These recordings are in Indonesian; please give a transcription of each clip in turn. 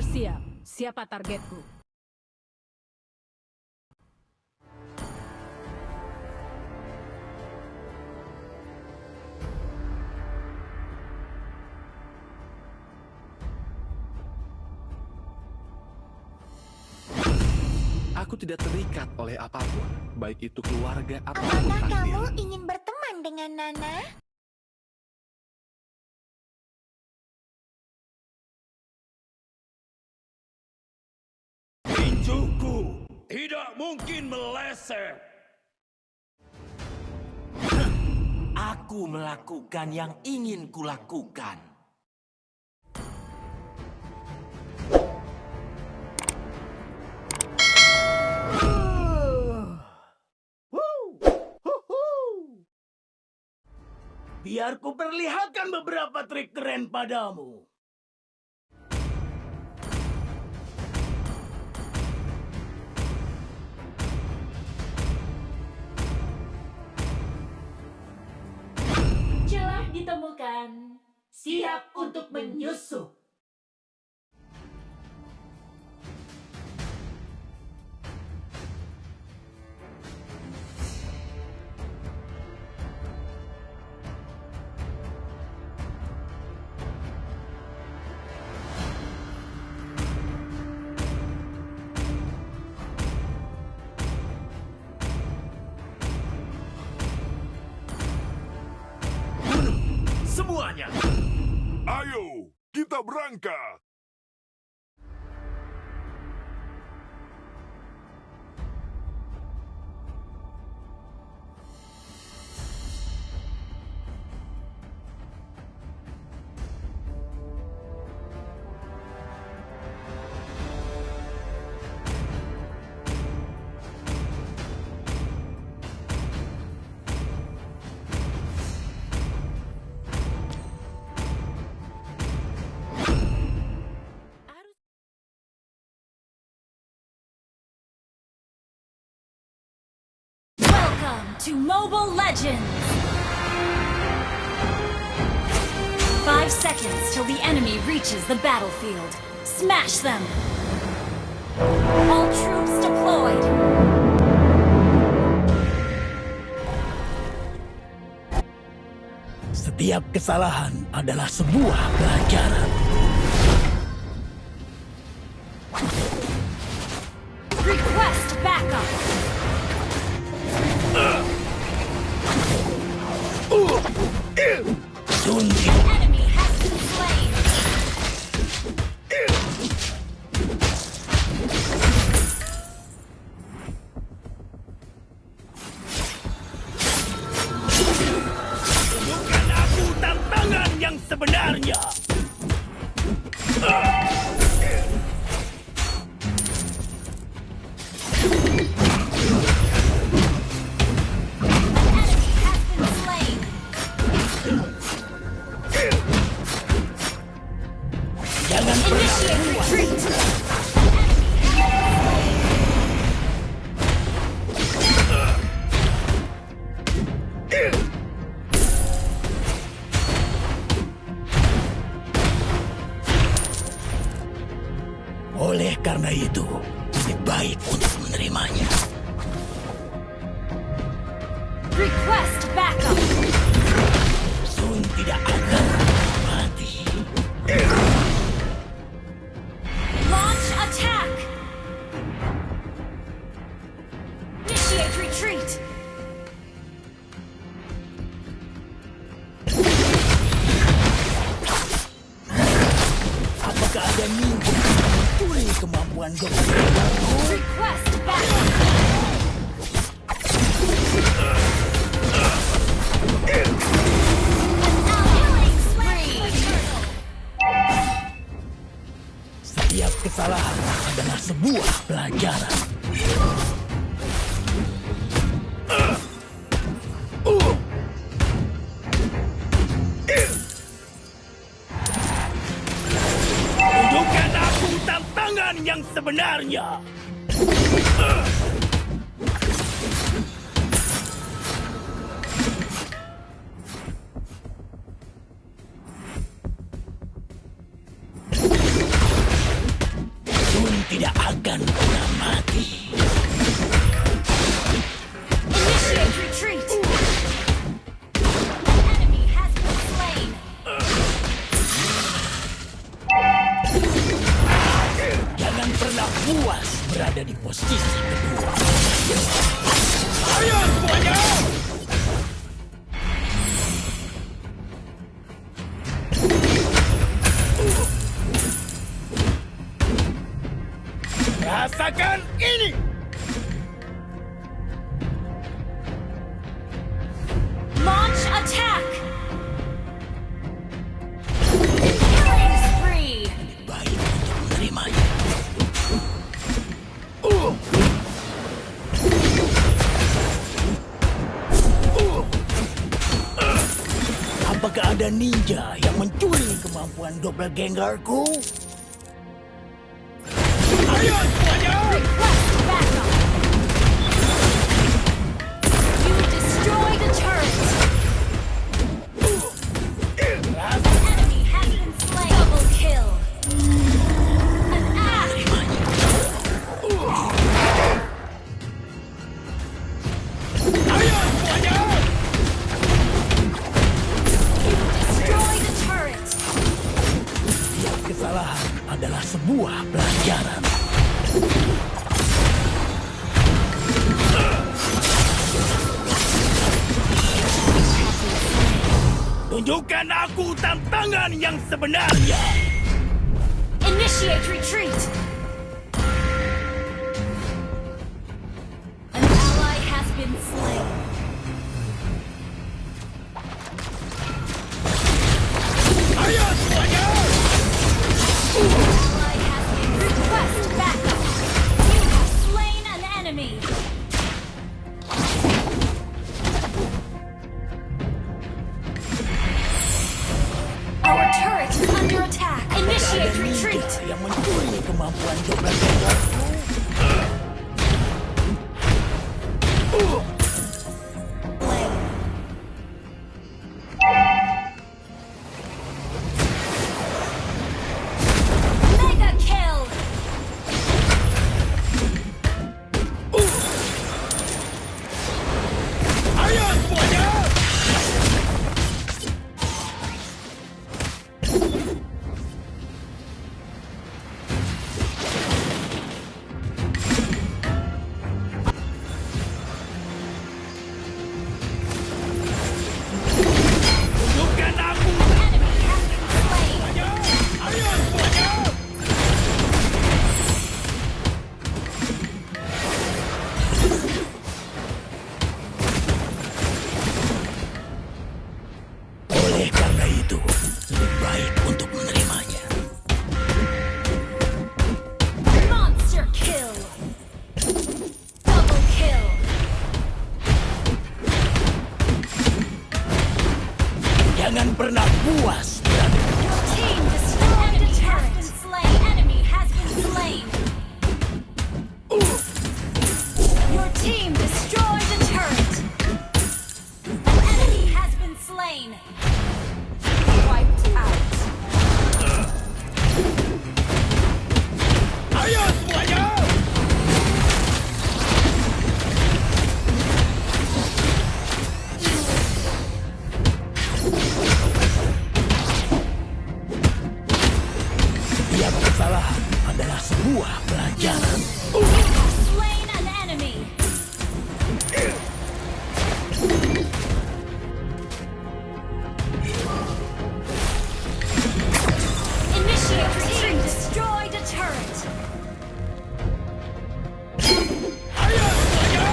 Bersiap. Siapa targetku? Aku tidak terikat oleh apapun, baik itu keluarga atau Apakah takdir. kamu ingin berteman dengan Nana? Tinjuku tidak mungkin meleset. Aku melakukan yang ingin kulakukan. Biar ku perlihatkan beberapa trik keren padamu. Celah ditemukan. Siap untuk menyusup. Semuanya. Ayo, kita berangkat. Welcome to Mobile Legends! 5 seconds till the enemy reaches the battlefield. Smash them! All troops deployed! Setiap kesalahan adalah sebuah pelajaran. Request backup! Sun Enemy has been slain! tunjukkan aku tantangan yang sebenarnya. Enemy has been slain! Jangan Initiate retreat! Oleh karena itu, lebih baik untuk menerimanya. Request backup! Sun tidak akan mati. Launch attack! Initiate retreat! Apakah ada mimpi pulih kemampuan dokter? Request backup! Killing spree! Setiap kesalahan adalah sebuah pelajaran. Tunjukkan aku tantangan yang sebenarnya. posisi kedua. Ayo semuanya! Rasakan ini! Launch attack! Killing spree! Baik untuk menerimanya. Apakah ada ninja yang mencuri kemampuan doppelgangerku? Ayo semuanya! Request backup! You destroyed a turret! Enemy has been slain! Double kill! An axe! Ayo semuanya! Destroyed a turret! Setiap kesalahan adalah sebuah pelajaran. Tunjukkan aku tantangan yang sebenarnya. Initiate retreat! An ally has been slain. Ayo semuanya! Ally has been request backup! You have slain an enemy! Our turret is under attack! Initiate Ada retreat! ninja yang mencuri kemampuan doppelgangerku. Mega kill! Ayo semuanya! Tunjukkan aku! Enemy has been slain! Ayo semuanya! Oleh karena itu, lebih baik untuk menerimanya. Monster kill! Double kill! Jangan pernah puas berada. Your team destroyed a turret! Has been slain! Enemy has been slain! Your team destroyed a turret! An enemy has been slain! Wiped out! Ayo semuanya! Setiap kesalahan adalah sebuah pelajaran. Slain an enemy! Initiate retreat! Destroyed a turret! Ayo semuanya!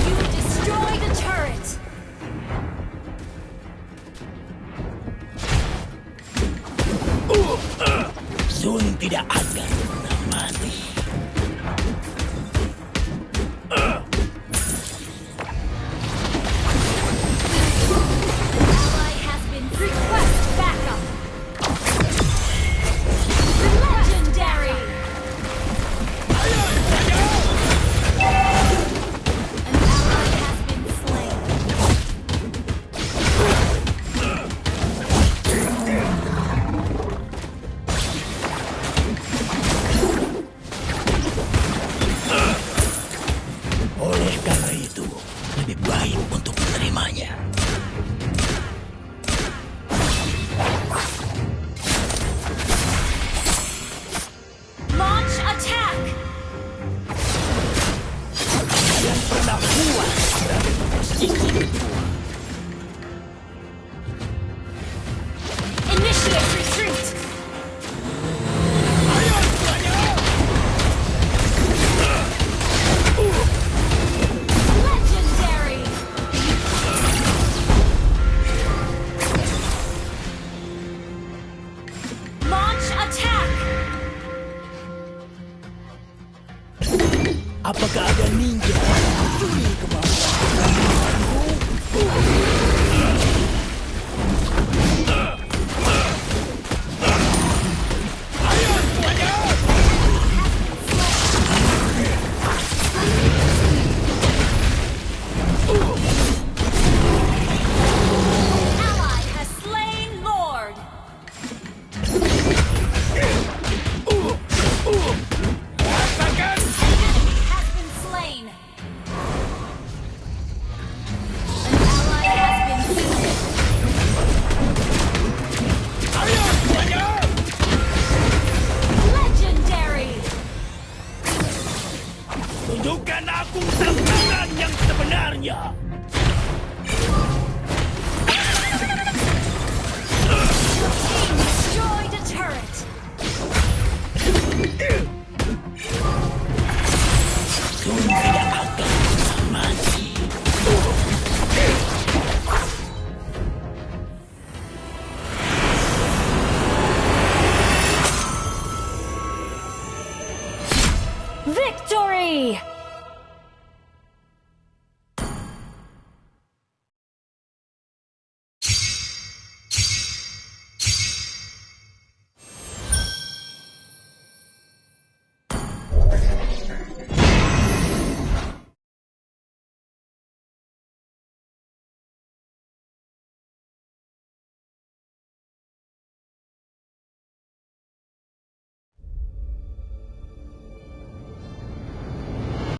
You destroyed a turret! Sun tidak akan pernah mati. Ally has been request backup! Legendary! Ayo semuanya! An ally has been slain. Oleh karena itu, lebih baik untuk menerimanya.